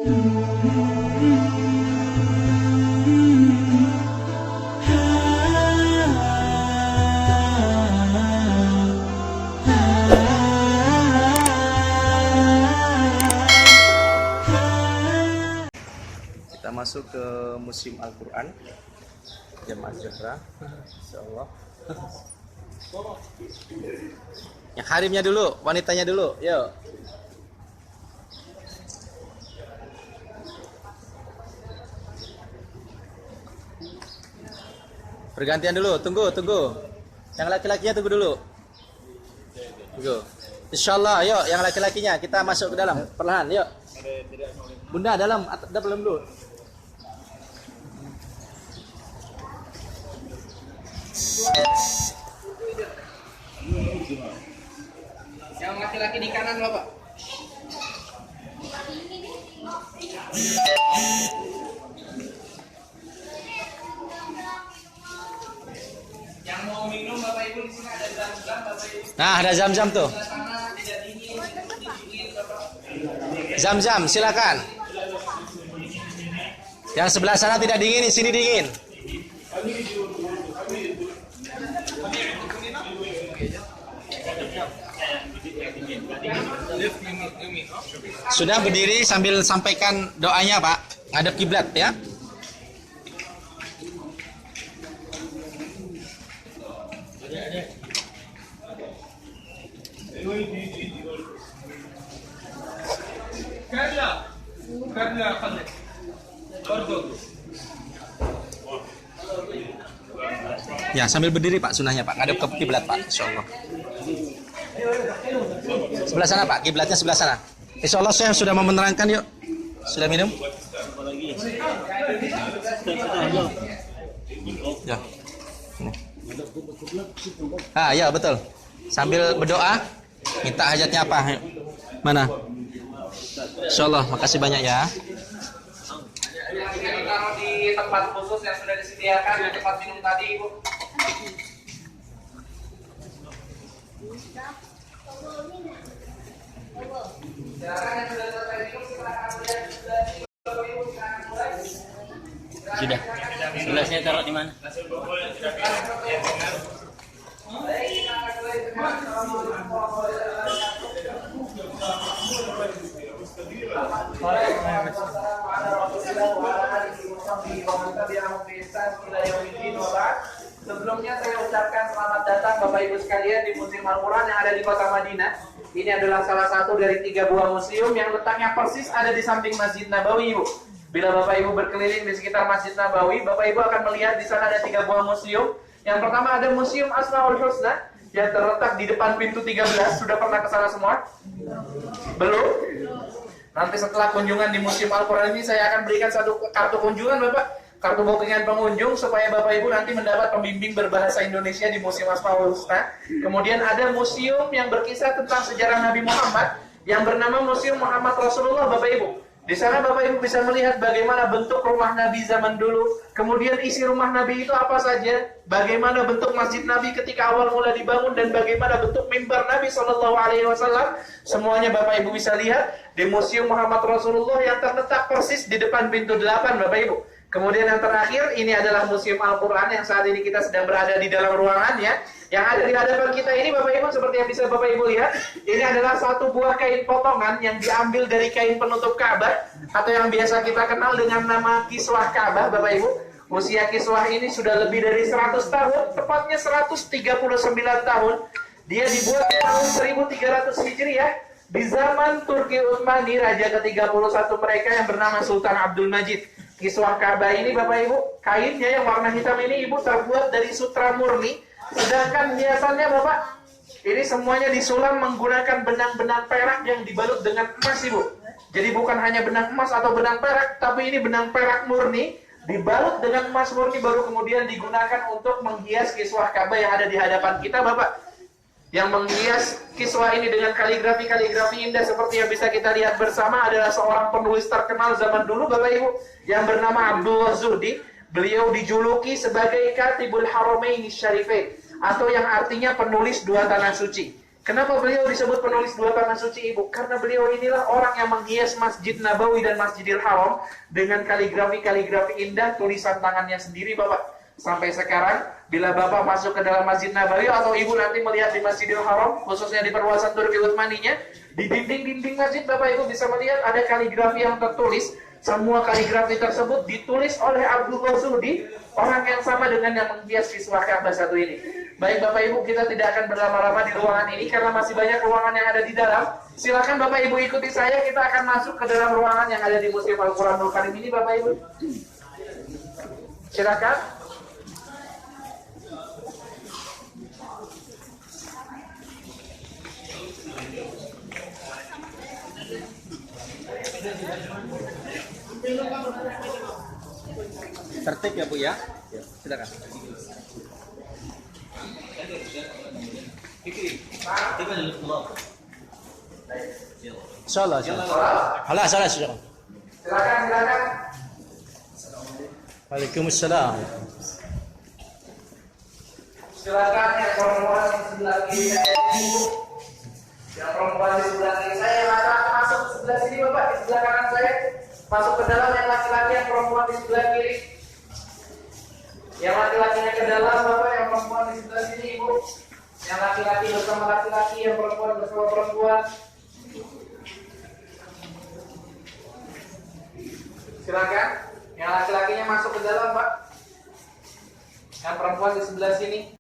Kita masuk ke Museum Al-Quran Jamaah Zahra, insyaallah. Yang harimnya dulu, wanitanya dulu, yuk. Pergantian dulu, tunggu. Yang laki-lakinya tunggu dulu. Tunggu. Insyaallah, yuk, yang laki-lakinya kita masuk ke dalam, perlahan, yuk. Bunda dalam dulu. Yang laki-laki di kanan Bapak. Yang mau minum Bapak Ibu di sini ada zam-zam Bapak Ibu. Nah, ada zam-zam tuh. Zam-zam, silakan. Yang sebelah sana tidak dingin, di sini dingin. Sudah berdiri sambil sampaikan doanya, Pak. Ngadep kiblat ya. Ya, sambil berdiri Pak, sunahnya Pak. Ngadep ke kiblat Pak, insyaallah. Sebelah sana Pak, kiblatnya sebelah sana. Insyaallah saya sudah mau menerangkan, yuk. Sudah minum? Ya. Ah, ya betul. Sambil berdoa, minta hajatnya apa? Mana? Insyaallah, makasih banyak ya. Ditaruh di tempat khusus yang sudah disediakan di tempat minum tadi, Ibu. Sudah. Gelasnya taruh di mana? Sebelumnya saya ucapkan selamat datang Bapak Ibu sekalian di Museum Al-Quran yang ada di Kota Madinah. Ini adalah salah satu dari 3 buah museum yang letaknya persis ada di samping Masjid Nabawi, Ibu. Bila Bapak Ibu berkeliling di sekitar Masjid Nabawi, Bapak Ibu akan melihat di sana ada 3 buah museum. Yang pertama ada Museum Asmaul Husna yang terletak di depan pintu 13. Sudah pernah ke sana semua? Belum? Nanti setelah kunjungan di Museum Al-Quran ini saya akan berikan satu kartu kunjungan Bapak, kartu bookingan pengunjung supaya Bapak Ibu nanti mendapat pembimbing berbahasa Indonesia di Museum Asmaul Husna. Kemudian ada museum yang berkisah tentang sejarah Nabi Muhammad yang bernama Museum Muhammad Rasulullah Bapak Ibu. Di sana Bapak Ibu bisa melihat bagaimana bentuk rumah Nabi zaman dulu, kemudian isi rumah Nabi itu apa saja, bagaimana bentuk masjid Nabi ketika awal mula dibangun, dan bagaimana bentuk mimbar Nabi SAW. Semuanya Bapak Ibu bisa lihat di Museum Muhammad Rasulullah yang terletak persis di depan pintu 8 Bapak Ibu. Kemudian yang terakhir, ini adalah Museum Al-Quran yang saat ini kita sedang berada di dalam ruangannya. Yang ada di hadapan kita ini Bapak Ibu, seperti yang bisa Bapak Ibu lihat, ini adalah satu buah kain potongan yang diambil dari kain penutup Ka'bah, atau yang biasa kita kenal dengan nama kiswah Ka'bah Bapak Ibu. Usia kiswah ini sudah lebih dari 100 tahun, tepatnya 139 tahun. Dia dibuat di tahun 1300 Hijriah di zaman Turki Utsmani, raja ke-31 mereka yang bernama Sultan Abdul Majid. Kiswah Ka'bah ini Bapak Ibu, kainnya yang warna hitam ini Ibu terbuat dari sutra murni, sedangkan hiasannya Bapak, ini semuanya disulam menggunakan benang-benang perak yang dibalut dengan emas Ibu. Jadi bukan hanya benang emas atau benang perak, tapi ini benang perak murni, dibalut dengan emas murni, baru kemudian digunakan untuk menghias kiswah Ka'bah yang ada di hadapan kita Bapak. Yang menghias kiswah ini dengan kaligrafi-kaligrafi indah seperti yang bisa kita lihat bersama adalah seorang penulis terkenal zaman dulu Bapak Ibu yang bernama Abdullah Zuhdi. Beliau dijuluki sebagai Katibul Haramaini Syarifain, atau yang artinya penulis 2 tanah suci. Kenapa beliau disebut penulis dua tangan suci ibu? Karena beliau inilah orang yang menghias Masjid Nabawi dan Masjidil Haram dengan kaligrafi indah tulisan tangannya sendiri Bapak. Sampai sekarang, bila Bapak masuk ke dalam Masjid Nabawi atau Ibu nanti melihat di Masjidil Haram, khususnya di perluasan Turki Utsmaninya, di dinding-dinding masjid Bapak Ibu bisa melihat ada kaligrafi yang tertulis. Semua kaligrafi tersebut ditulis oleh Abdul Wasudi, orang yang sama dengan yang menghias siswa Ka'bah satu ini. Baik Bapak Ibu, kita tidak akan berlama-lama di ruangan ini karena masih banyak ruangan yang ada di dalam. Silakan Bapak Ibu ikuti saya, kita akan masuk ke dalam ruangan yang ada di Museum Al-Quranul Karim ini Bapak Ibu. Silakan. Tertib ya Bu ya. Silakan. Insyaallah. Halas Syekh. Silakan. Waalaikumsalam. Silakan yang perempuan di sebelah kiri saya Ibu. Yang perempuan di sebelah kiri saya laki-laki masuk ke sebelah sini Bapak, di sebelah kanan saya. Masuk ke dalam yang laki-laki, yang perempuan di sebelah kiri. Yang laki-lakinya ke dalam Bapak, yang perempuan di sebelah sini Ibu. Yang laki-laki bersama laki-laki, yang perempuan bersama perempuan. Silakan. Yang laki-lakinya masuk ke dalam Pak. Yang perempuan di sebelah sini.